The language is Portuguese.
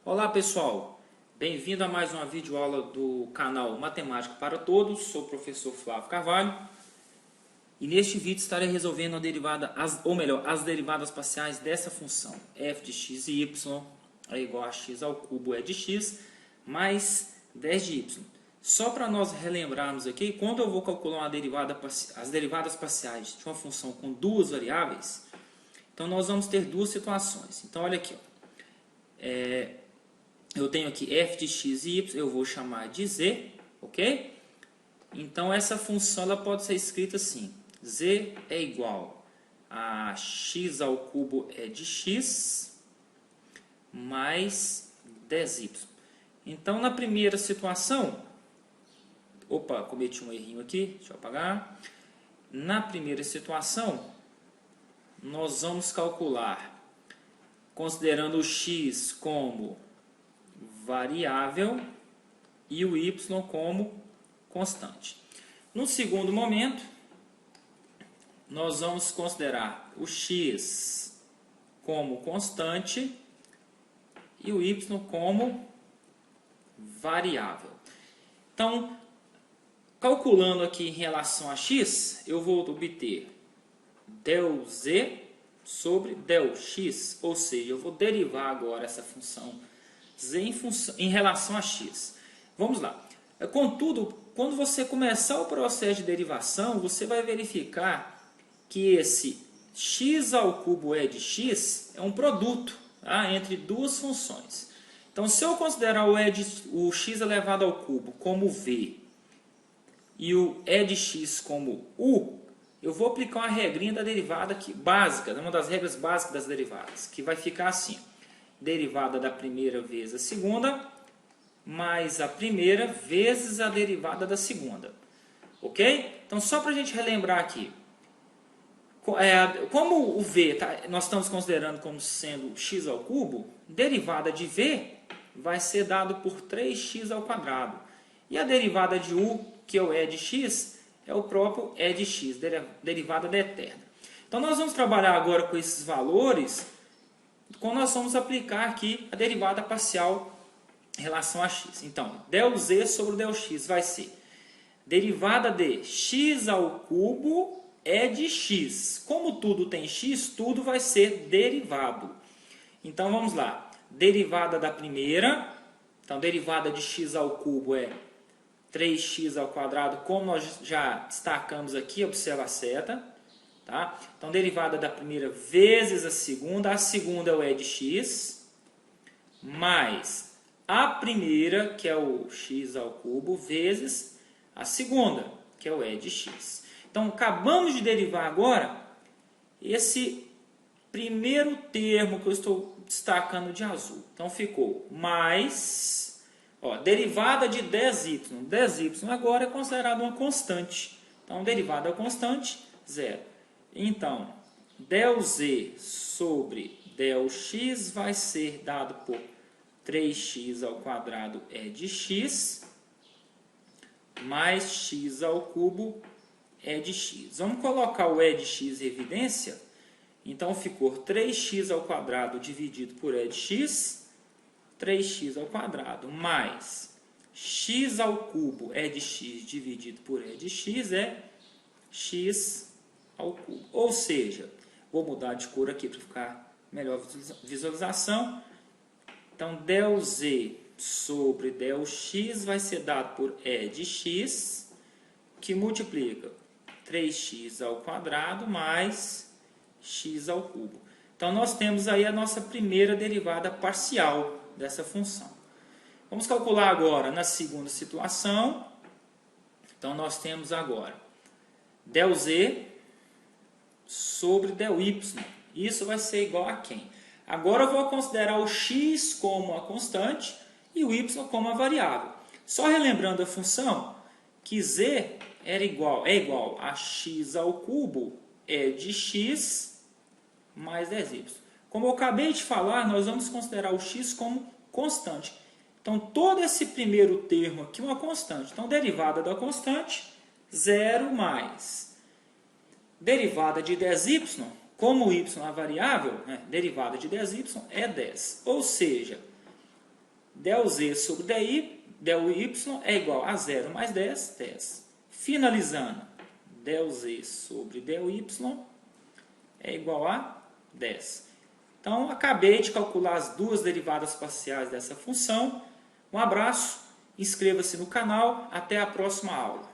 Olá pessoal, bem-vindo a mais uma videoaula do canal Matemática para Todos. Sou o professor Flávio Carvalho e neste vídeo estarei resolvendo as derivadas parciais dessa função f de x e y é igual a x ao cubo de x mais 10 de y. Só para nós relembrarmos aqui, quando eu vou calcular as derivadas parciais de uma função com duas variáveis, então nós vamos ter duas situações. Então olha aqui, eu tenho aqui f de x e y, eu vou chamar de z, ok? Então essa função ela pode ser escrita assim: z é igual a x ao cubo de x mais 10y. Então na primeira situação, cometi um errinho aqui, deixa eu apagar. Na primeira situação, nós vamos calcular, considerando o x como variável e o y como constante. No segundo momento, nós vamos considerar o x como constante e o y como variável. Então, calculando aqui em relação a x, eu vou obter ΔZ sobre ΔX, ou seja, eu vou derivar agora essa função z em relação a x. Vamos lá. Contudo, quando você começar o processo de derivação, você vai verificar que esse x ao cubo de x é um produto, tá, entre duas funções. Então, se eu considerar o x elevado ao cubo como v e o de x como u, eu vou aplicar uma regrinha da derivada aqui, básica, uma das regras básicas das derivadas, que vai ficar assim: derivada da primeira vezes a segunda, mais a primeira vezes a derivada da segunda. Ok? Então, só para a gente relembrar aqui, como o v nós estamos considerando como sendo x ao cubo, derivada de v vai ser dado por 3x ao quadrado. E a derivada de u, que é o de x, é o próprio de x, derivada da eterna. Então, nós vamos trabalhar agora com esses valores quando nós vamos aplicar aqui a derivada parcial em relação a x. Então, ΔZ sobre ΔX vai ser derivada de x ao cubo de x. Como tudo tem x, tudo vai ser derivado. Então, vamos lá. Derivada da primeira, então, derivada de x ao cubo é 3x ao quadrado, como nós já destacamos aqui, observa a seta. Tá? Então, derivada da primeira vezes a segunda é o de x, mais a primeira, que é o x ao cubo, vezes a segunda, que é o de x. Então, acabamos de derivar agora esse primeiro termo que eu estou destacando de azul. Então, ficou mais, derivada de 10y. 10y agora é considerado uma constante. Então, derivada constante, zero. Então, ΔZ sobre ΔX vai ser dado por 3x ao quadrado de x, mais x ao cubo de x. Vamos colocar o de x em evidência. Então, ficou 3x ao quadrado dividido por de x, 3x ao quadrado, mais x ao cubo de x dividido por de x é x ao cubo. Ou seja, vou mudar de cor aqui para ficar melhor visualização. Então, ΔZ sobre ΔX vai ser dado por de x, que multiplica 3x ao quadrado mais x ao cubo. Então, nós temos aí a nossa primeira derivada parcial dessa função. Vamos calcular agora na segunda situação. Então, nós temos agora ΔZ sobre ΔY. Isso vai ser igual a quem? Agora eu vou considerar o x como a constante e o y como a variável. Só relembrando a função, que z é igual a x ao cubo de x mais 10y. Como eu acabei de falar, nós vamos considerar o x como constante. Então, todo esse primeiro termo aqui é uma constante. Então, derivada da constante, 0 mais derivada de 10y, como y é a variável, derivada de 10y é 10. Ou seja, del z sobre del y é igual a 0 mais 10, 10. Finalizando, del z sobre del y é igual a 10. Então, acabei de calcular as duas derivadas parciais dessa função. Um abraço, inscreva-se no canal, até a próxima aula.